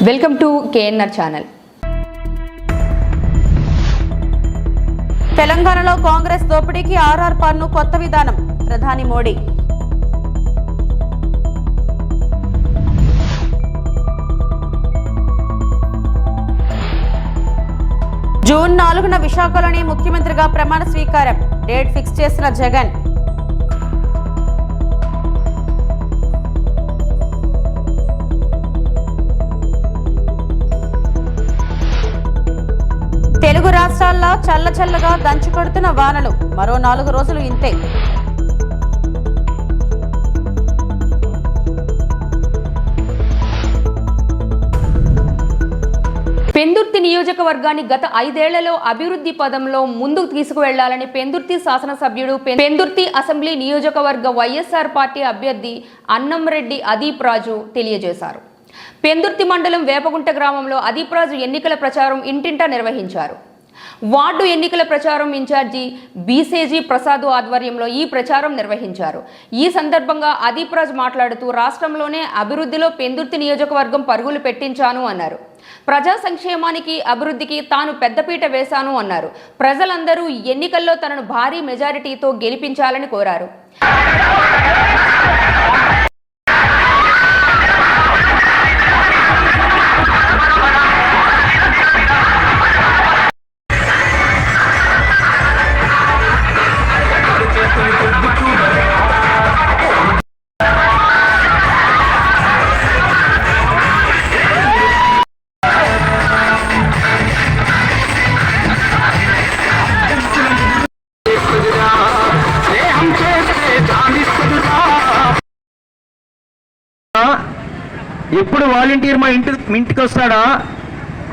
Welcome to KNR channel. తెలంగాణలో కాంగ్రెస్ దోపిడీకి RR పన్ను కొత్త విధానం, ప్రధాని మోడీ. జూన్ 4న విశాఖలోని ముఖ్యమంత్రిగా ప్రమాణ స్వీకారం, డేట్ ఫిక్స్ చేసిన జగన్. తెలుగు రాష్ట్రాల్లో చల్లచల్లగా దంచుకొడుతున్న వానలు, మరో 4 రోజులు ఇంతే. పెందుర్తి నియోజకవర్గాన్ని గత 5 ఏళ్లలో అభివృద్ధి పదంలో ముందుకు తీసుకువెళ్లాలని పెందుర్తి శాసనసభ్యుడు, పెందుర్తి అసెంబ్లీ నియోజకవర్గ వైఎస్ఆర్ పార్టీ అభ్యర్థి అన్నంరెడ్డి అదీప్ రాజు తెలియజేశారు. పెందుర్తి మండలం వేపగుంట గ్రామంలో అదీప్ రాజు ఎన్నికల ప్రచారం ఇంటింటా నిర్వహించారు. వార్డు ఎన్నికల ప్రచారం ఇన్ఛార్జి బీసేజీ ప్రసాద్ ఆధ్వర్యంలో ఈ ప్రచారం నిర్వహించారు. ఈ సందర్భంగా అదీప్ రాజు మాట్లాడుతూ రాష్ట్రంలోనే అభివృద్ధిలో పెందుర్తి నియోజకవర్గం పరుగులు పెట్టించాను అన్నారు. ప్రజా సంక్షేమానికి, అభివృద్ధికి తాను పెద్దపీట వేశాను అన్నారు. ప్రజలందరూ ఎన్నికల్లో తనను భారీ మెజారిటీతో గెలిపించాలని కోరారు. ఎప్పుడు వాలంటీర్ మా ఇంటికి వస్తాడా,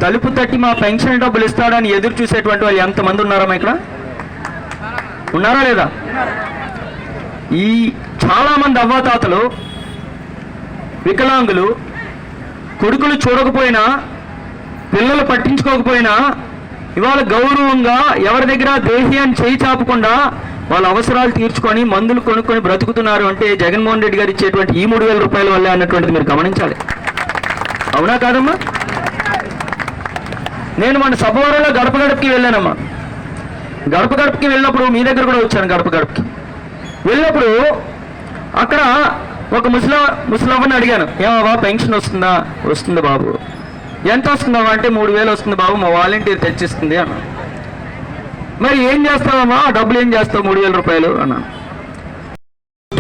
తలుపు తట్టి మా పెన్షన్ డబ్బులు ఇస్తాడని ఎదురు చూసేటువంటి వాళ్ళు ఎంతమంది ఉన్నారమ్మా? ఇక్కడ ఉన్నారా లేదా? ఈ చాలామంది అవ్వాతాతలు, వికలాంగులు, కొడుకులు చూడకపోయినా, పిల్లలు పట్టించుకోకపోయినా ఇవాళ గౌరవంగా ఎవరి దగ్గర దేహ్యాన్ని చేయి చాపకుండా వాళ్ళ అవసరాలు తీర్చుకొని మందులు కొనుక్కొని బ్రతుకుతున్నారు అంటే జగన్మోహన్ రెడ్డి గారు ఇచ్చేటువంటి ఈ 3,000 రూపాయల వల్లే అన్నటువంటిది మీరు గమనించాలి. అవునా కాదమ్మా? నేను మన సభవరంలో గడప గడపకి వెళ్ళానమ్మా. గడప గడపకి వెళ్ళినప్పుడు మీ దగ్గర కూడా వచ్చాను. గడప గడపకి వెళ్ళినప్పుడు అక్కడ ఒక ముసలవ్వని అడిగాను, ఏమా పెన్షన్ వస్తుందా? వస్తుంది బాబు. ఎంత వస్తుందా అంటే 3,000 వస్తుంది బాబు, మా వాలంటీర్ తెచ్చిస్తుంది అన్నా. మరి ఏం చేస్తావమ్మా, డబ్బులు ఏం చేస్తావు 3,000 రూపాయలు అన్నాను.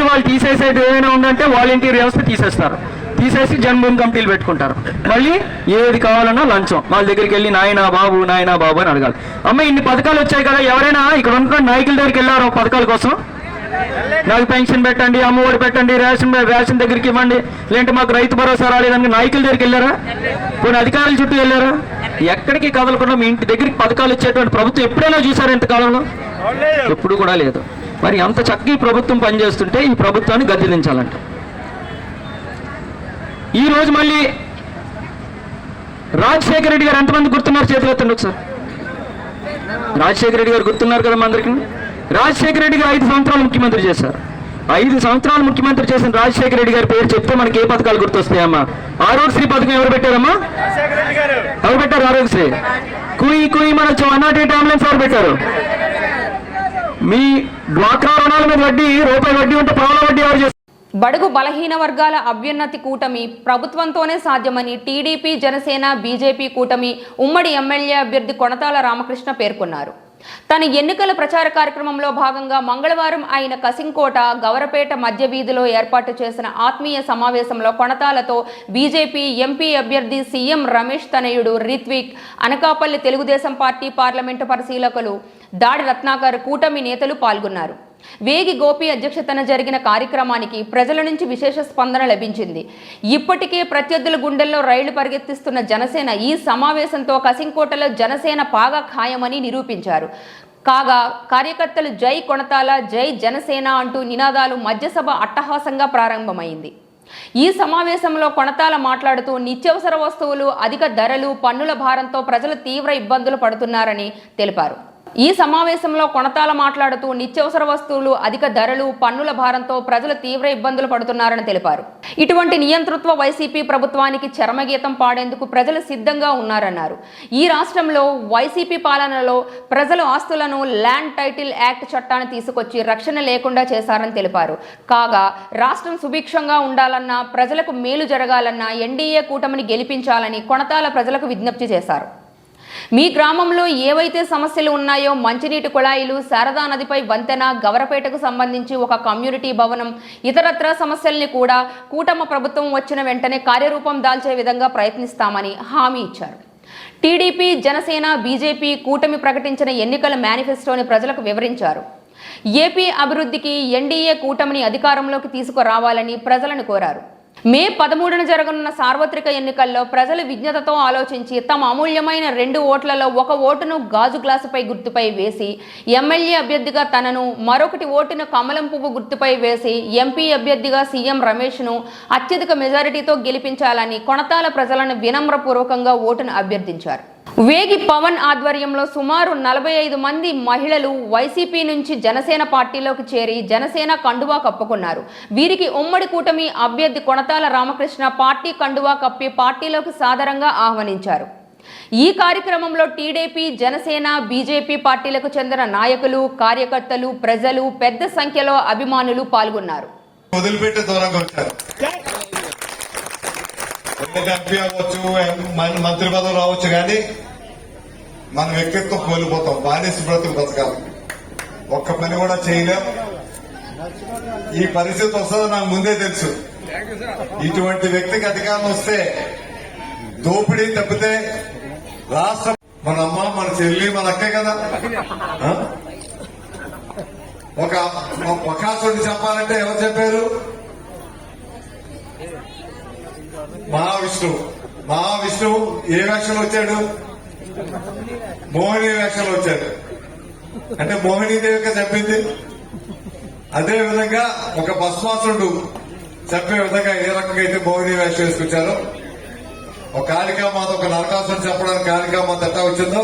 వాళ్ళు తీసేసేది ఏమైనా ఉందంటే వాలంటీర్ వ్యవస్థ తీసేస్తారు, తీసేసి జన్మభూమి కమిటీలు పెట్టుకుంటారు. మళ్ళీ ఏది కావాలన్నా లంచం. వాళ్ళ దగ్గరికి వెళ్ళి నాయనా బాబు అని అడగాలి. అమ్మ ఇన్ని పథకాలు వచ్చాయి కదా, ఎవరైనా ఇక్కడ ఉన్న నాయకుల దగ్గరికి వెళ్ళారు పథకాల కోసం? నాకు పెన్షన్ పెట్టండి, అమ్మఒడి పెట్టండి, రేషన్ దగ్గరికి ఇవ్వండి, లేదంటే మాకు రైతు భరోసా రాలేదని నాయకుల దగ్గరికి వెళ్ళారా? కొన్ని అధికారుల చుట్టూ వెళ్ళారా? ఎక్కడికి కదలకుండా మీ ఇంటి దగ్గరికి పథకాలు ఇచ్చేటువంటి ప్రభుత్వం ఎప్పుడైనా చూసారా ఇంతకాలంలో? ఎప్పుడు కూడా లేదు. మరి అంత చక్కగా ప్రభుత్వం పనిచేస్తుంటే ఈ ప్రభుత్వాన్ని గద్దెదించాలంట. ఈ రోజు మళ్ళీ రాజశేఖర రెడ్డి గారు ఎంతమంది గుర్తున్నారు? చేతులు ఎత్తండి ఒకసారి. రాజశేఖర రెడ్డి గారు గుర్తున్నారు కదా అందరికీ. రాజశేఖర రెడ్డి గారు 5 సంవత్సరాలు ముఖ్యమంత్రి చేశారు. 5 సంవత్సరాలు ముఖ్యమంత్రి చేసిన రాజశేఖర రెడ్డి గారి పేరు చెప్తే మనకి ఏ పథకాలు గుర్తొస్తాయమ్మా? ఆరోగ్యశ్రీ పథకం ఎవరు పెట్టారమ్మా? ఎవరు పెట్టారు ఆరోగ్యశ్రీ? కుయి మన 108 అంబులెన్స్ ఎవరు పెట్టారు? మీ డ్వాక్రా రుణాల మీద వడ్డీ, రూపాయి వడ్డీ ఉంటే పావుల వడ్డీ ఎవరు చేస్తారు? బడుగు బలహీన వర్గాల అభ్యున్నతి కూటమి ప్రభుత్వంతోనే సాధ్యమని టీడీపీ, జనసేన, బీజేపీ కూటమి ఉమ్మడి ఎమ్మెల్యే అభ్యర్థి కొణతాల రామకృష్ణ పేర్కొన్నారు. తన ఎన్నికల ప్రచార కార్యక్రమంలో భాగంగా మంగళవారం ఆయన కసింకోట, గవరపేట మధ్య వీధిలో ఏర్పాటు చేసిన ఆత్మీయ సమావేశంలో కొణతాలతో బీజేపీ ఎంపీ అభ్యర్థి సీఎం రమేష్ తనయుడు రిత్విక్, అనకాపల్లి తెలుగుదేశం పార్టీ పార్లమెంటు పరిశీలకులు దాడి రత్నాకర్, కూటమి నేతలు పాల్గొన్నారు. వేగి గోపి అధ్యక్షతన జరిగిన కార్యక్రమానికి ప్రజల నుంచి విశేష స్పందన లభించింది. ఇప్పటికే ప్రత్యర్థుల గుండెల్లో రైళ్లు పరిగెత్తిస్తున్న జనసేన ఈ సమావేశంతో కసింకోటలో జనసేన పాగా ఖాయమని నిరూపించారు. కాగా కార్యకర్తలు జై కొణతాల, జై జనసేన అంటూ నినాదాలు మధ్యసభ అట్టహాసంగా ప్రారంభమైంది. ఈ సమావేశంలో కొణతాల మాట్లాడుతూ నిత్యావసర వస్తువులు అధిక ధరలు, పన్నుల భారంతో ప్రజలు తీవ్ర ఇబ్బందులు పడుతున్నారని తెలిపారు. ఈ సమావేశంలో కొనతాల మాట్లాడుతూ నిత్యావసర వస్తువులు అధిక ధరలు, పన్నుల భారంతో ప్రజలు తీవ్ర ఇబ్బందులు పడుతున్నారని తెలిపారు. ఇటువంటి నియంతృత్వ వైసీపీ ప్రభుత్వానికి చరమగీతం పాడేందుకు ప్రజలు సిద్ధంగా ఉన్నారన్నారు. ఈ రాష్ట్రంలో వైసీపీ పాలనలో ప్రజల ఆస్తులను ల్యాండ్ టైటిల్ యాక్ట్ చట్టాన్ని తీసుకొచ్చి రక్షణ లేకుండా చేశారని తెలిపారు. కాగా రాష్ట్రం సుభిక్షంగా ఉండాలన్నా, ప్రజలకు మేలు జరగాలన్నా ఎన్డీఏ కూటమిని గెలిపించాలని కొనతాల ప్రజలకు విజ్ఞప్తి చేశారు. మీ గ్రామంలో ఏవైతే సమస్యలు ఉన్నాయో, మంచినీటి కుళాయిలు, శారదా నదిపై వంతెన, గవరపేటకు సంబంధించి ఒక కమ్యూనిటీ భవనం, ఇతరత్ర సమస్యల్ని కూడా కూటమి ప్రభుత్వం వచ్చిన వెంటనే కార్యరూపం దాల్చే విధంగా ప్రయత్నిస్తామని హామీ ఇచ్చారు. టీడీపీ, జనసేన, బీజేపీ కూటమి ప్రకటించిన ఎన్నికల మేనిఫెస్టోని ప్రజలకు వివరించారు. ఏపీ అభివృద్ధికి ఎన్డీఏ కూటమిని అధికారంలోకి తీసుకురావాలని ప్రజలను కోరారు. మే 13న జరగనున్న సార్వత్రిక ఎన్నికల్లో ప్రజలు విజ్ఞతతో ఆలోచించి తమ అమూల్యమైన 2 ఓట్లలో 1 ఓటును గాజు గ్లాసుపై గుర్తుపై వేసి ఎమ్మెల్యే అభ్యర్థిగా తనను, మరొకటి ఓటును కమలం పువ్వు గుర్తుపై వేసి ఎంపీ అభ్యర్థిగా సీఎం రమేష్ను అత్యధిక మెజారిటీతో గెలిపించాలని కొనతాల ప్రజలను వినమ్రపూర్వకంగా ఓటును అభ్యర్థించారు. వేగి పవన్ ఆధ్వర్యంలో సుమారు 45 మంది మహిళలు వైసీపీ నుంచి జనసేన పార్టీలోకి చేరి జనసేన కండువా కప్పుకున్నారు. వీరికి ఉమ్మడి కూటమి అభ్యర్థి కొనతాల రామకృష్ణ పార్టీ కండువా కప్పి పార్టీలోకి సాదరంగా ఆహ్వానించారు. ఈ కార్యక్రమంలో టీడీపీ, జనసేన, బీజేపీ పార్టీలకు చెందిన నాయకులు, కార్యకర్తలు, ప్రజలు పెద్ద సంఖ్యలో అభిమానులు పాల్గొన్నారు. ఎంపీ అవ్వచ్చు, మంత్రి పదవి రావచ్చు, కానీ మన వ్యక్తిత్వం కోల్పోతాం. బానిస బ్రతుకు బతకాలి, ఒక్క పని కూడా చేయలేం. ఈ పరిస్థితి వస్తుందో నాకు ముందే తెలుసు. ఇటువంటి వ్యక్తికి అధికారం వస్తే దోపిడీ తప్పితే రాష్ట్రం మన అమ్మ, మన చెల్లి, మన అక్కే కదా. ఒక అవకాశం చెప్పాలంటే ఎవరు చెప్పారు? మహావిష్ణువు ఏ వేషంలో వచ్చాడు? మోహిని వేషంలో వచ్చాడు. అంటే మోహినీదేవిగా చెప్పింది. అదే విధంగా ఒక భస్మాసురుడు చెప్పే విధంగా ఏ రకంగా అయితే మోహిని వేషం వేసుకొచ్చారో, ఒక కాళికామాత, ఒక నరకాసురుడు చెప్పడానికి కాళికామాత ఎట్లా వచ్చిందో,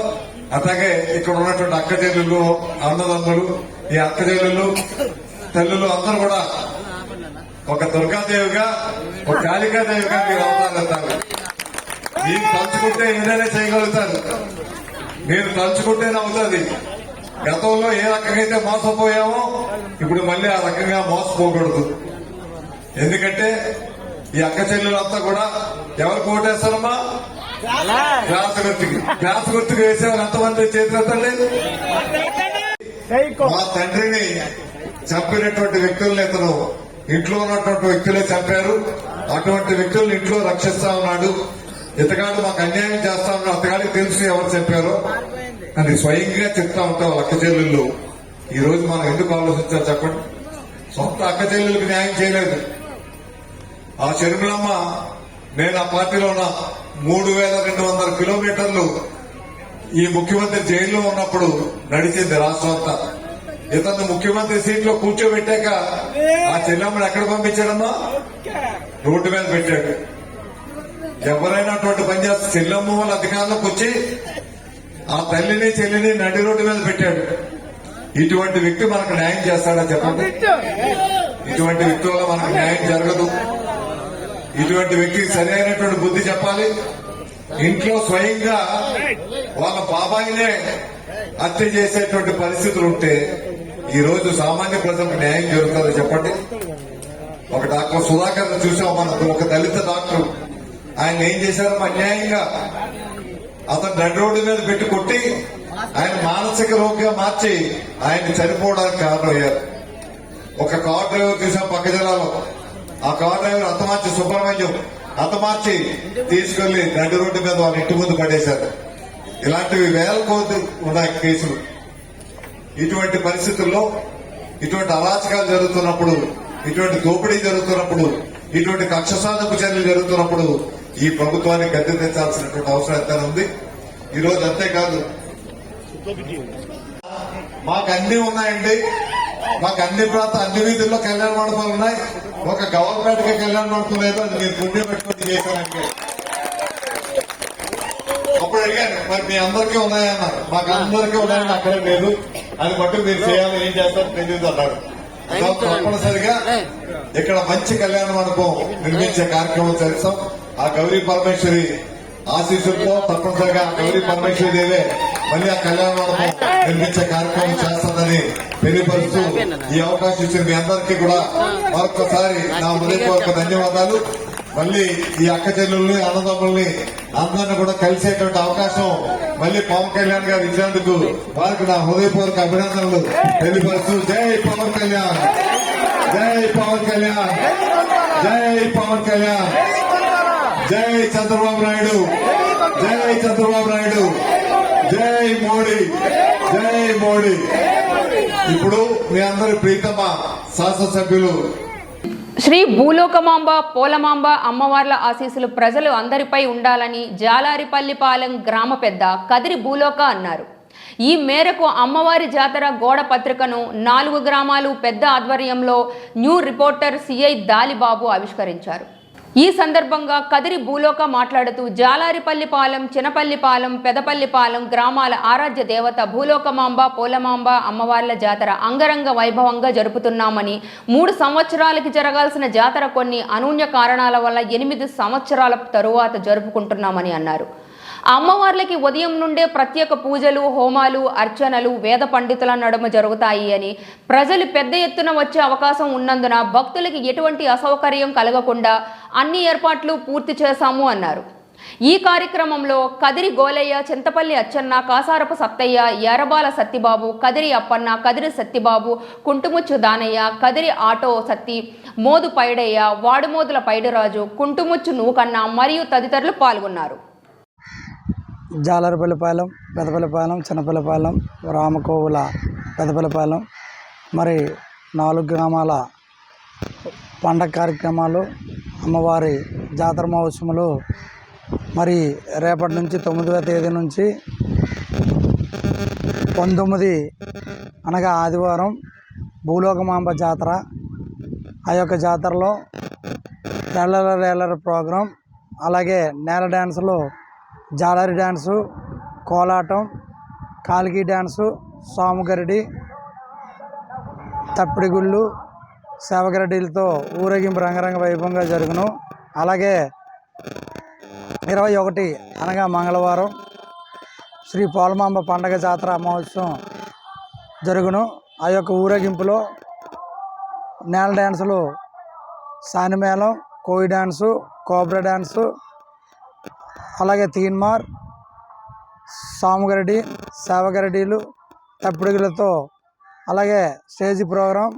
అట్లాగే ఇక్కడ ఉన్నటువంటి అక్క చెల్లెళ్ళు, అన్నదమ్ములు, ఈ అక్క చెల్లెళ్ళు, తల్లులు అందరూ కూడా ఒక దుర్గాదేవిగా, ఒక కాళికాదేవిగా మీరు అవతారతారు. మీరు తలుచుకుంటే ఏదైనా చేయగలుగుతారు. మీరు తలుచుకుంటేనే అవుతుంది. గతంలో ఏ రకంగా అయితే మోసపోయామో ఇప్పుడు మళ్ళీ ఆ రకంగా మోసపోకూడదు. ఎందుకంటే ఈ అక్క చెల్లెలంతా కూడా ఎవరికి ఓటేస్తారమ్మా? గ్లాస్ గుర్తుకు వేసేవారు ఎంతమంది చేతులెత్తండి. మా తండ్రిని చంపినటువంటి వ్యక్తులను ఇతను ఇంట్లో ఉన్నటువంటి వ్యక్తులే చంపారు. అటువంటి వ్యక్తులను ఇంట్లో రక్షిస్తా ఉన్నాడు. ఇతగాడు మాకు అన్యాయం చేస్తా ఉన్నాడు. అతగాడికి తెలుసు ఎవరు చెప్పారో అని స్వయంగా చెప్తా ఉంటాం అక్క చెల్లెళ్ళు. ఈ రోజు మనం ఎందుకు ఆలోచించాలి చెప్పండి? సొంత అక్క చెల్లెళ్ళకి న్యాయం చేయలేదు. ఆ షర్మిలమ్మ, నేను ఆ పార్టీలో ఉన్న 3200 కిలోమీటర్లు ఈ ముఖ్యమంత్రి జైల్లో ఉన్నప్పుడు నడిచింది రాష్ట్రం అంతా. ఇతను ముఖ్యమంత్రి సీట్లో కూర్చోబెట్టాక ఆ చెల్లమ్మని ఎక్కడ పంపించాడమ్మా? రోడ్డు మీద పెట్టాడు. ఎవరైనా అటువంటి పని చేస్తే చెల్లమ్మ వాళ్ళ అధికారంలోకి వచ్చి ఆ తల్లిని, చెల్లిని నడి రోడ్డు మీద పెట్టాడు. ఇటువంటి వ్యక్తి మనకు న్యాయం చేస్తాడా చెప్పండి? ఇటువంటి వ్యక్తి వల్ల మనకు న్యాయం జరగదు. ఇటువంటి వ్యక్తికి సరైనటువంటి బుద్ధి చెప్పాలి. ఇంట్లో స్వయంగా వాళ్ళ బాబాయినే హత్య చేసేటువంటి పరిస్థితులు ఉంటే ఈ రోజు సామాన్య ప్రజలకు న్యాయం జరుగుతుందో చెప్పండి? ఒక డాక్టర్ సుధాకర్ చూసాం మనం, ఒక దళిత డాక్టర్. ఆయన ఏం చేశారు? అన్యాయంగా అతను నడి రోడ్డు మీద పెట్టి కొట్టి ఆయన మానసిక రోగిగా మార్చి ఆయన చనిపోవడానికి కారణమయ్యారు. ఒక కార్ డ్రైవర్ చూసాం పక్క జిల్లాలో. ఆ కార్ డ్రైవర్ హతమార్చి సుబ్రహ్మణ్యం హతమార్చి తీసుకెళ్లి నడి రోడ్డు మీద వాళ్ళ ఇంటి ముందు పడేశారు. ఇలాంటివి వేల కొద్ది ఉన్నాయి కేసులు. ఇటువంటి పరిస్థితుల్లో, ఇటువంటి అరాచకాలు జరుగుతున్నప్పుడు, ఇటువంటి దోపిడీ జరుగుతున్నప్పుడు, ఇటువంటి కక్ష సాధకు చర్యలు జరుగుతున్నప్పుడు ఈ ప్రభుత్వాన్ని గద్దె తెచ్చాల్సినటువంటి అవసరం ఎంతైనా ఉంది. ఈ రోజు అంతేకాదు, మాకు అన్ని ఉన్నాయండి. మాకు అన్ని అన్ని వీధుల్లో కళ్యాణ మండపాలు ఉన్నాయి. ఒక గవర్నమెంట్కి కళ్యాణ మండపం లేదు. అది మీరు పుణ్యం పెట్టుకుని చేశారంటే అప్పుడు అడిగాను, మరి మీ అందరికీ ఉన్నాయన్నారు. మాకు అందరికీ ఉన్నాయని అక్కడే లేదు, అది బట్టి మీరు చేయాలి, ఏం చేస్తారో తెలియదు అన్నాడు. తప్పనిసరిగా ఇక్కడ మంచి కళ్యాణ మండపం నిర్మించే కార్యక్రమం చేస్తాం. ఆ గౌరీ పరమేశ్వరి ఆశీస్సులతో తప్పనిసరిగా గౌరీ పరమేశ్వరి దేవే మళ్ళీ ఆ కళ్యాణ మండపం నిర్మించే కార్యక్రమం చేస్తుందని తెలియపరుస్తూ ఈ అవకాశం ఇచ్చిన మీ అందరికీ కూడా మరొకసారి నా హృదయపూర్వక ధన్యవాదాలు. మళ్ళీ ఈ అక్క చెల్లెల్ని అన్నదమ్ముల్ని అందరిని కూడా కలిసేటువంటి అవకాశం మళ్ళీ పవన్ కళ్యాణ్ గారు ఇచ్చినందుకు వారికి నా హృదయపూర్వక అభినందనలు తెలియపరుస్తూ జై పవన్ కళ్యాణ్, జై పవన్ కళ్యాణ్, జై పవన్ కళ్యాణ్, జై చంద్రబాబు నాయుడు, జై చంద్రబాబు నాయుడు, జై మోడీ, జై మోడీ. ఇప్పుడు మీ అందరి ప్రీతమ శాసనసభ్యులు శ్రీ భూలోకమాంబ పోలమాంబ అమ్మవార్ల ఆశీస్సులు ప్రజలు అందరిపై ఉండాలని జాలారిపల్లిపాలెం గ్రామ పెద్ద కదిరి భూలోక అన్నారు. ఈ మేరకు అమ్మవారి జాతర గోడ పత్రికను 4 గ్రామాలు పెద్ద ఆధ్వర్యంలో న్యూ రిపోర్టర్ సిఐ దాలిబాబు ఆవిష్కరించారు. ఈ సందర్భంగా కదిరి భూలోక మాట్లాడుతూ జాలారిపల్లిపాలెం, చినపల్లిపాలెం, పెదపల్లిపాలెం గ్రామాల ఆరాధ్య దేవత భూలోకమాంబ పోలమాంబ అమ్మవార్ల జాతర అంగరంగ వైభవంగా జరుపుతున్నామని, 3 సంవత్సరాలకి జరగాల్సిన జాతర కొన్ని అనూహ్య కారణాల వల్ల 8 సంవత్సరాల తరువాత జరుపుకుంటున్నామని అన్నారు. అమ్మవార్లకి ఉదయం నుండే ప్రత్యేక పూజలు, హోమాలు, అర్చనలు వేద పండితుల నడుమ జరుగుతాయి అని, ప్రజలు పెద్ద ఎత్తున వచ్చే అవకాశం ఉన్నందున భక్తులకి ఎటువంటి అసౌకర్యం కలగకుండా అన్ని ఏర్పాట్లు పూర్తి చేశాము అన్నారు. ఈ కార్యక్రమంలో కదిరి గోలయ్య, చింతపల్లి అచ్చన్న, కాసారపు సత్తయ్య, ఎర్రబాల సత్తిబాబు, కదిరి అప్పన్న, కదిరి సత్తిబాబు, కుంటుముచ్చు దానయ్య, కదిరి ఆటో సత్తి, మోదు పైడయ్య, వాడుమోదుల పైడిరాజు, కుంటుముచ్చు నూకన్న మరియు తదితరులు పాల్గొన్నారు. జాలారిపల్లిపాలెం, పెదపల్లిపాలెం, చిన్నపల్లిపాలెం, రామకోవుల పెదపల్లిపాలెం మరి 4 గ్రామాల పండగ కార్యక్రమాలు, అమ్మవారి జాతర మహోత్సవాలు మరి రేపటి నుంచి 9వ తేదీ నుంచి 19 అనగా ఆదివారం భూలోకమాంబ జాతర. ఆ యొక్క జాతరలో రేలర ప్రోగ్రాం, అలాగే నేల డ్యాన్సులు, జాలరి డ్యాన్సు, కోలాటం, కాలికి డ్యాన్సు, సాముగరడి, తప్పిడిగుళ్ళు, సేవగరడీలతో ఊరేగింపు రంగరంగ వైభవంగా జరుగును. అలాగే 21 అనగా మంగళవారం శ్రీ పోలమాంబ పండగ జాతర మహోత్సవం జరుగును. ఆ యొక్క ఊరేగింపులో నేల డ్యాన్సులు, సానిమేళం, కోయి డ్యాన్సు, కోబ్రా డ్యాన్సు, అలాగే తీన్మార్, సాముగరడి, సేవగరడీలు, తప్పిడిగులతో, అలాగే స్టేజీ ప్రోగ్రాం,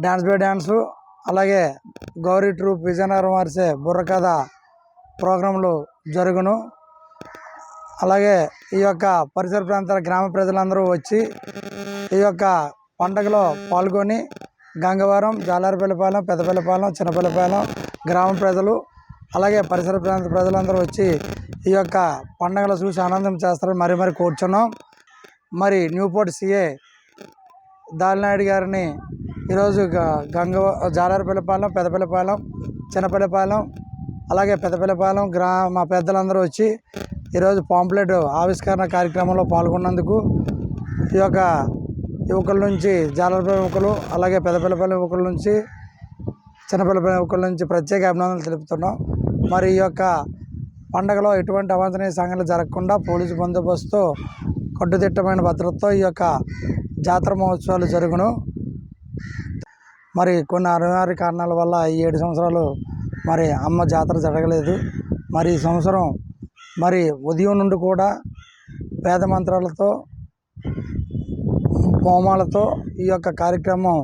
డ్యాన్స్ బై డ్యాన్సు, అలాగే గౌరీ ట్రూప్ విజయనగరం వారిసే బుర్రకథ ప్రోగ్రాంలు జరుగును. అలాగే ఈ యొక్క పరిసర ప్రాంతాల గ్రామ ప్రజలందరూ వచ్చి ఈ యొక్క పండుగలో పాల్గొని గంగవరం, జాలారిపల్లిపాలెం, పెదపల్లిపాలెం, చిన్నపల్లిపాలెం గ్రామ ప్రజలు అలాగే పరిసర ప్రాంత ప్రజలందరూ వచ్చి ఈ యొక్క పండుగలు చూసి ఆనందం చేస్తారని మరి కోరుచున్నాం. మరి న్యూపోర్ట్ సిఏ దాలినాయుడు గారిని ఈరోజు జాలారిపల్లిపాలెం, పెదపల్లిపాలెం, చిన్నపల్లిపాలెం అలాగే పెదపల్లిపాలెం మా పెద్దలందరూ వచ్చి ఈరోజు పాంప్లెట్ ఆవిష్కరణ కార్యక్రమంలో పాల్గొన్నందుకు ఈ యొక్క యువకుల నుంచి, జాలారిపల్లి యువకులు అలాగే పెదపల్లిపాలెం యువకుల నుంచి, చిన్నపల్లిపాలెం యువకుల నుంచి ప్రత్యేక అభినందనలు తెలుపుతున్నాం. మరి ఈ యొక్క పండగలో ఎటువంటి అవాంఛనీయ సంఘటనలు జరగకుండా పోలీసు బందోబస్తుతో కట్టుదిట్టమైన భద్రతతో ఈ యొక్క జాతర మహోత్సవాలు జరుగును. మరి కొన్ని అనివార్య కారణాల వల్ల ఈ 7 సంవత్సరాలు మరి అమ్మ జాతర జరగలేదు. మరి ఈ సంవత్సరం మరి ఉదయం నుండి కూడా వేద మంత్రాలతో, హోమాలతో ఈ యొక్క కార్యక్రమం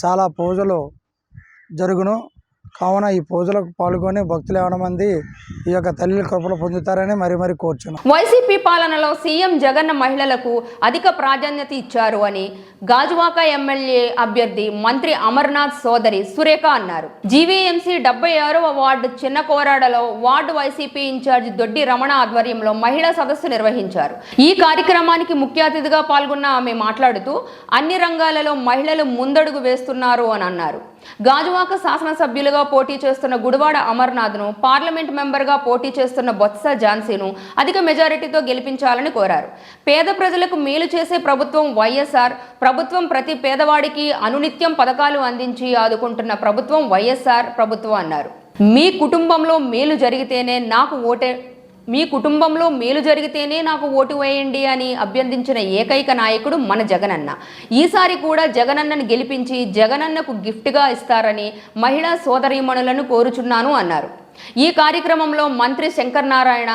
చాలా పూజలు జరుగును. కావున ఈ పూజలకు పాల్గొని భక్తులు ఏమైనా మంది ఈ యొక్క తల్లి కృపలు పొందుతారని మరి కోరుచున్నాం. వైసీపీ పాలనలో సీఎం జగన్ మహిళలకు అధిక ప్రాధాన్యత ఇచ్చారు అని గాజువాక ఎమ్మెల్యే అభ్యర్థి మంత్రి అమర్నాథ్ సోదరి సురేఖ అన్నారు. జీవీఎంసీ 76వ వార్డు చిన్న కోరాడలో వార్డు వైసీపీ ఇన్ఛార్జి దొడ్డి రమణ ఆధ్వర్యంలో మహిళా సదస్సు నిర్వహించారు. ఈ కార్యక్రమానికి ముఖ్య అతిథిగా పాల్గొన్న ఆమె మాట్లాడుతూ అన్ని రంగాలలో మహిళలు ముందడుగు వేస్తున్నారు అని అన్నారు. గాజువాక శాసనసభ్యులుగా పోటీ చేస్తున్న గుడివాడ అమర్నాథ్ను, పార్లమెంట్ మెంబర్గా పోటీ చేస్తున్న బొత్స ఝాన్సీను అధిక మెజారిటీతో గెలిపించాలని కోరారు. పేద ప్రజలకు మేలు చేసే ప్రభుత్వం వైఎస్ఆర్ ప్రభుత్వం, ప్రతి పేదవాడికి అనునిత్యం పథకాలు అందించి ఆదుకుంటున్న ప్రభుత్వం వైఎస్ఆర్ ప్రభుత్వం అన్నారు. మీ కుటుంబంలో మేలు జరిగితేనే నాకు ఓటు వేయండి అని అభ్యర్థించిన ఏకైక నాయకుడు మన జగనన్న. ఈసారి కూడా జగనన్నను గెలిపించి జగనన్నకు గిఫ్ట్గా ఇస్తారని మహిళా సోదరీమణులను కోరుచున్నాను అన్నారు. ఈ కార్యక్రమంలో మంత్రి శంకర్ నారాయణ,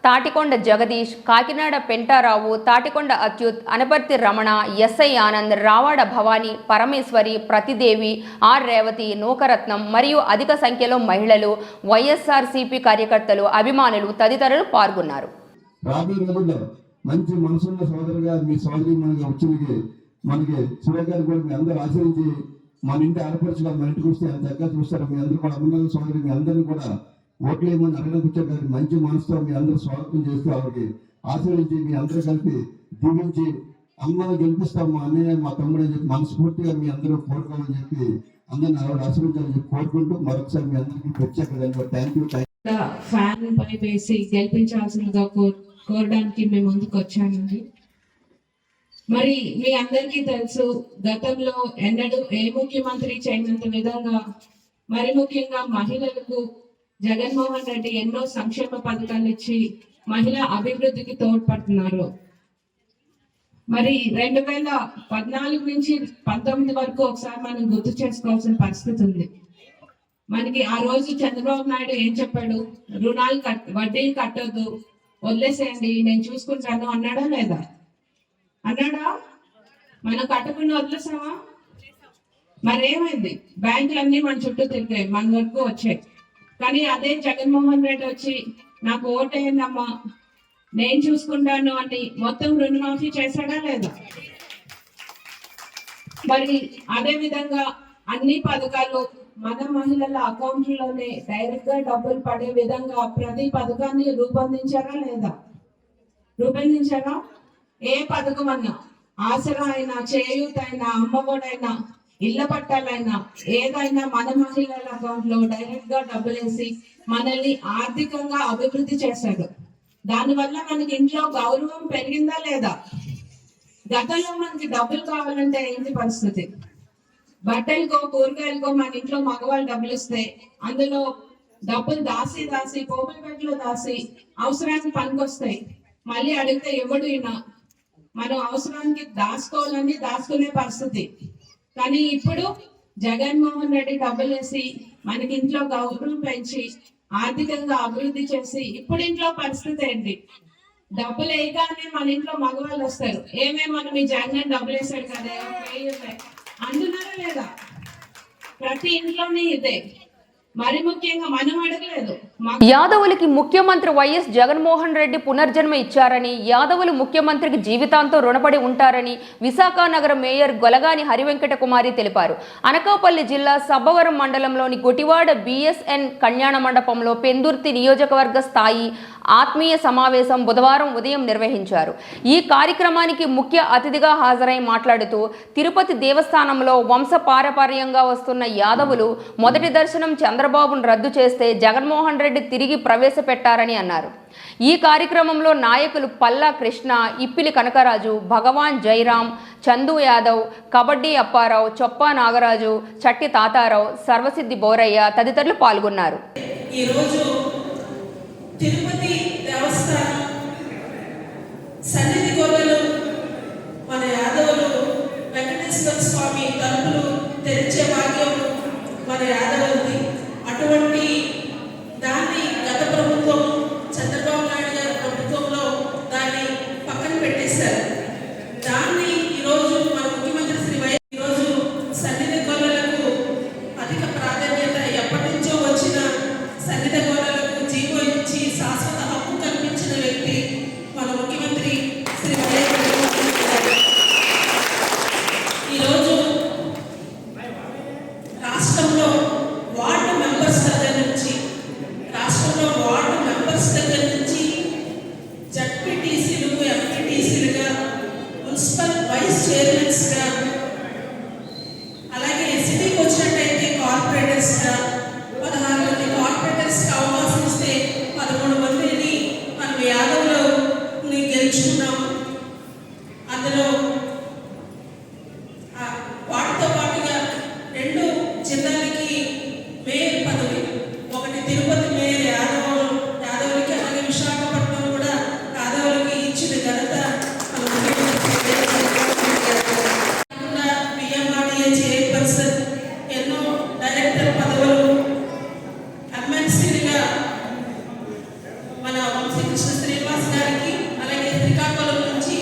తాటికొండ జగదీష్, కాకినాడ పెంటారావు, తాటికొండ అచ్యుత్, అనపర్తి రమణ, ఎస్ఐ ఆనంద్, రావాడ భవానీ, పరమేశ్వరి, ప్రతిదేవి, ఆర్ రేవతి, నూకరత్నం మరియు అధిక సంఖ్యలో మహిళలు, వైఎస్ఆర్సీపీ కార్యకర్తలు, అభిమానులు తదితరులు పాల్గొన్నారు. రాబోయే రోజుల్లో మంచి మనసున్న సోదరుగా మీ సోదరి మనకి సురేఖ గారు కూడా మీ అందరూ ఆశ్రయించి మన ఇంటి ఆడపడుచుగా మన ఇంటికి వస్తే ఎంత చక్కగా చూస్తారు. మీ అందరూ కూడా అభిమానుల సోదరి మీ అందరినీ కూడా ఓట్లేమని అడగడానికి వచ్చారు. మంచి మనసుతో మీ అందరూ స్వాగతం చేస్తూ ఆవిడకి ఆశీర్వదించి మీ అందరూ కలిపి దీవించి అమ్మని గెలిపిస్తాం మా అన్నయ్య మా తమ్ముడు అని చెప్పి మనస్ఫూర్తిగా మీ అందరూ కోరుకోవాలని చెప్పి అందరిని ఆవిడ ఆశీర్వదించాలని చెప్పి కోరుకుంటూ మరొకసారి మీ అందరికీ ప్రత్యేక థ్యాంక్ యూ. ఫ్యాన్ పై వేసి గెలిపించాల్సిందిగా కోరడానికి మేము ముందుకు వచ్చామండి. మరి మీ అందరికీ తెలుసు, గతంలో ఎన్నడూ ఏ ముఖ్యమంత్రి చేయనంత విధంగా మరి ముఖ్యంగా మహిళలకు జగన్మోహన్ రెడ్డి ఎన్నో సంక్షేమ పథకాలు ఇచ్చి మహిళా అభివృద్ధికి తోడ్పడుతున్నారు. మరి 2014 నుంచి 19 వరకు ఒకసారి మనం గుర్తు చేసుకోవాల్సిన పరిస్థితి ఉంది. మనకి ఆ రోజు చంద్రబాబు నాయుడు ఏం చెప్పాడు? రుణాలు వడ్డీలు కట్టొద్దు, వదిలేసేయండి, నేను చూసుకుంటాను అన్నాడా లేదా? అన్నాడా? మనం కట్టకుండా వదిలేసామా? మరేమైంది? బ్యాంకులన్నీ మన చుట్టూ తిరిగాయి, మన వరకు వచ్చాయి. కానీ అదే జగన్మోహన్ రెడ్డి వచ్చి నాకు ఓటేయండమ్మా, నేను చూసుకుంటాను అని మొత్తం రుణమాఫీ చేశాడా లేదా? మరి అదే విధంగా అన్ని పథకాలు మన మహిళల అకౌంట్లోనే డైరెక్ట్ గా డబ్బులు పడే విధంగా ప్రతి పథకాన్ని రూపొందించారా లేదా? రూపొందించారా? ఏ పథకం అన్నా, ఆసరా అయినా, చేయూత అయినా, అమ్మఒడైనా, ఇళ్ల పట్టాలైనా, ఏదైనా మన మహిళల అకౌంట్ లో డైరెక్ట్ గా డబ్బులు వేసి మనల్ని ఆర్థికంగా అభివృద్ధి చేశాడు. దానివల్ల మనకి ఇంట్లో గౌరవం పెరిగిందా లేదా? గతంలో మనకి డబ్బులు కావాలంటే ఏంటి పరిస్థితి? బట్టలకో కూరగాయలకో మన ఇంట్లో మగవాళ్ళు డబ్బులు ఇస్తే అందులో డబ్బులు దాసి పోగుల పెట్టలో దాసి అవసరానికి పనికొస్తాయి. మళ్ళీ అడిగితే ఎవడు ఈయన, మనం అవసరానికి దాచుకునే పరిస్థితి. కానీ ఇప్పుడు జగన్మోహన్ రెడ్డి డబ్బులు వేసి మనకి ఇంట్లో గౌరవం పెంచి ఆర్థికంగా అభివృద్ధి చేసి ఇప్పుడు ఇంట్లో పరిస్థితి ఏంటి? డబ్బులు వేయగానే మన ఇంట్లో మగవాళ్ళు వస్తారు, మనం ఈ జగన్ డబ్బులు వేసాడు కదా అంటున్నారా లేదా? ప్రతి ఇంట్లోనే ఇదే. మరి ముఖ్యంగా మనం అడగలేదు. యాదవులకి ముఖ్యమంత్రి వైఎస్ జగన్మోహన్ రెడ్డి పునర్జన్మ ఇచ్చారని, యాదవులు ముఖ్యమంత్రికి జీవితాంతం రుణపడి ఉంటారని విశాఖ నగర మేయర్ గొలగాని హరివెంకట కుమారి తెలిపారు. అనకాపల్లి జిల్లా సబ్బవరం మండలంలోని గొటివాడ బిఎస్ఎన్ కళ్యాణ మండపంలో పెందుర్తి నియోజకవర్గ స్థాయి ఆత్మీయ సమావేశం బుధవారం ఉదయం నిర్వహించారు. ఈ కార్యక్రమానికి ముఖ్య అతిథిగా హాజరై మాట్లాడుతూ, తిరుపతి దేవస్థానంలో వంశపారపర్యంగా వస్తున్న యాదవులు మొదటి దర్శనం చంద్రబాబును రద్దు చేస్తే జగన్మోహన్ రెడ్డి తిరిగి ప్రవేశపెట్టారని అన్నారు. ఈ కార్యక్రమంలో నాయకులు పల్లా కృష్ణ, ఇప్పిలి కనకరాజు, భగవాన్ జైరాం, చందు యాదవ్, కబడ్డీ అప్పారావు, చొప్పా నాగరాజు, చట్టి తాతారావు, సర్వసిద్ధి బోరయ్య తదితరులు పాల్గొన్నారు. తిరుపతి దేవస్థానం సన్నిధి గొర్రెలు మన యాదవులు వెంకటేశ్వర స్వామి తలుపులు తెరిచే భాగ్యం మన యాదవులది. అటువంటి దాన్ని గత ప్రభుత్వం చంద్రబాబు నాయుడు గారి ప్రభుత్వంలో దాన్ని పక్కన పెట్టేశారు. దాన్ని ఈరోజు మన ముఖ్యమంత్రి శ్రీ వైఎస్ ఈరోజు సన్నిధి గొర్రెలకు అధిక ప్రాధాన్యత, ఎప్పటి నుంచో వచ్చిన సన్నిధి గొర్రెలకు జీవో ఇచ్చి శాశ్వత హక్కు యాదవ్ని గెలుచుకున్నాము. అందులో వాటితో పాటుగా 2 జిల్లాలకి మేయర్ పదవి, ఒకటి తిరుపతి మేయర్ యాదవులకి, అలాగే విశాఖపట్నం కూడా యాదవులకి ఇచ్చిన ఘనత పిఎంఆర్డీఏ చైర్పర్సన్, ఎన్నో డైరెక్టర్ పదవులు, ఎమ్మెల్సీలుగా మన వంశీకృష్ణ శ్రీనివాస్ గారికి, అలాగే శ్రీకాకుళం నుంచి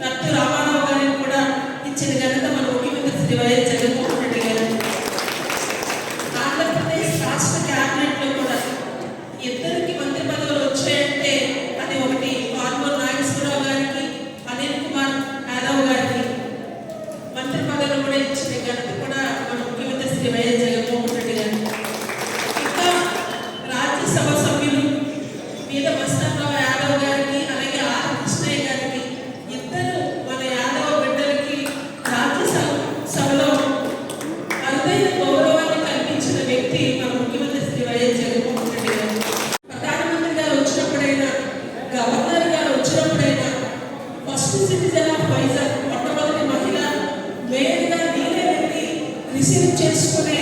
రత్తు రామారావు గారికి కూడా ఇచ్చిన ఘనత మన ముఖ్యమంత్రి శ్రీ వైఎస్ జగన్మోహన్ రెడ్డి గారు. ఆంధ్రప్రదేశ్ రాష్ట్ర క్యాబినెట్లో కూడా 2 మంత్రి పదవులు వచ్చాయంటే అది ఒకటి కారుమూరి నాగేశ్వరరావు గారికి, అనిల్ కుమార్ యాదవ్ గారికి మంత్రి పదవులు కూడా ఇచ్చిన ఘనత కూడా మన ముఖ్యమంత్రి శ్రీ వైఎస్ జగన్మోహన్ రెడ్డి గారు. ఇంకా రాజ్యసభ సభ్యులు మీద మస్తానరావు యాదవ్ గారికి, అలాగే ఆర్ కృష్ణయ్య గారికి, 2 మన యాదవ బిడ్డలకి రాజ్యసభలో అరుదైన గౌరవాన్ని కల్పించిన వ్యక్తి మన ముఖ్యమంత్రి శ్రీ వైఎస్ జగన్మోహన్ రెడ్డి గారు. ప్రధానమంత్రి గారు వచ్చినప్పుడైనా, గవర్నర్ గారు వచ్చినప్పుడైనా ఫస్ట్ సిటిజన్ ఆఫ్ వైజాగ్, మొట్టమొదటి మహిళ మేయర్గా నేనే వెళ్ళి రిసీవ్ చేసుకునే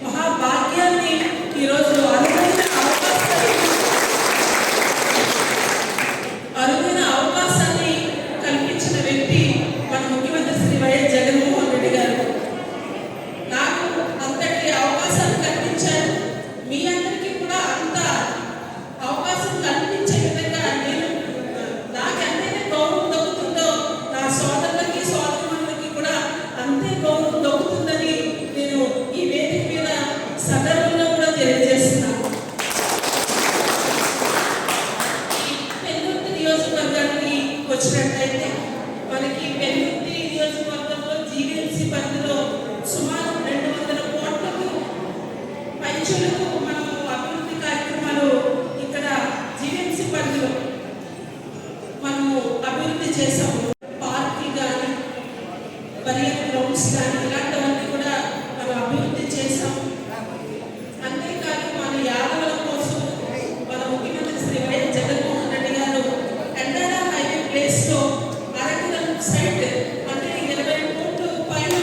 మహాభాగ్యాన్ని ఈరోజు అరుదైన అవకాశాన్ని కల్పించిన వ్యక్తి మన ముఖ్యమంత్రి శ్రీ వైఎస్ జగన్మోహన్ రెడ్డి గారు. నాకు అంతటి అవకాశాలు కల్పించారు. మీ అందరికీ కూడా అంత అవకాశం కల్పించే విధంగా నాకు ఎంతైతే గౌరవం దక్కుతుందో నా సోదరులకి సోదరులకి కూడా అంతే గౌరవం దక్కుతుందని నేను ఈ వేదిక మీద సగర్వంగా కూడా తెలియజేస్తున్నాను. పెన్నుర్తి నియోజకవర్గానికి వచ్చినట్లయితే మనకి పెన్నుర్తి నియోజకవర్గంలో జీవీఎంసీ పరిధిలో సుమారు 200 కోట్లకు పైచులకు మనము అభివృద్ధి కార్యక్రమాలు ఇక్కడ జీవీఎంసీ పరిధిలో మనము అభివృద్ధి చేసాము. పార్క్ కానీ, పర్యాటక గ్రౌండ్స్ కానీ, ఇలాంటివన్నీ కూడా మనం అభివృద్ధి చేసాం. అంతేకాదు మన యాదవుల కోసం మన ముఖ్యమంత్రి శ్రీ వైఎస్ జగన్మోహన్ రెడ్డి గారు ఎండాడ హైవే ప్లేస్లో అరకులం సైట్, అంటే 20 కోట్ల పైన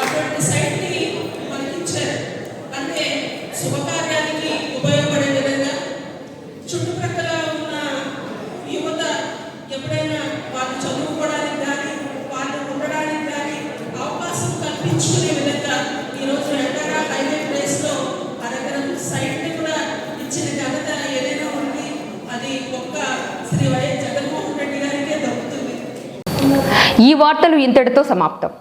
అటువంటి సైట్ని మనకిచ్చారు. అంటే శుభకార్యానికి ఉపయోగపడే విధంగా చుట్టుప్రక్కల ఉన్న యువత ఎప్పుడైనా వాళ్ళు చదువుకోవడానికి కానీ, వాళ్ళు ఉండడానికి కానీ అవకాశం కల్పించుకునే విధంగా ఈరోజు ఎండాడ హైవే ప్లేస్లో అరగరం సైట్ని కూడా ఇచ్చిన ఘనత ఏదైనా ఉంది అది ఒక్క శ్రీ వైఎస్ జగన్మోహన్ రెడ్డి గారికే దక్కుతుంది. ఈ వార్తలు ఇంతటితో సమాప్తం.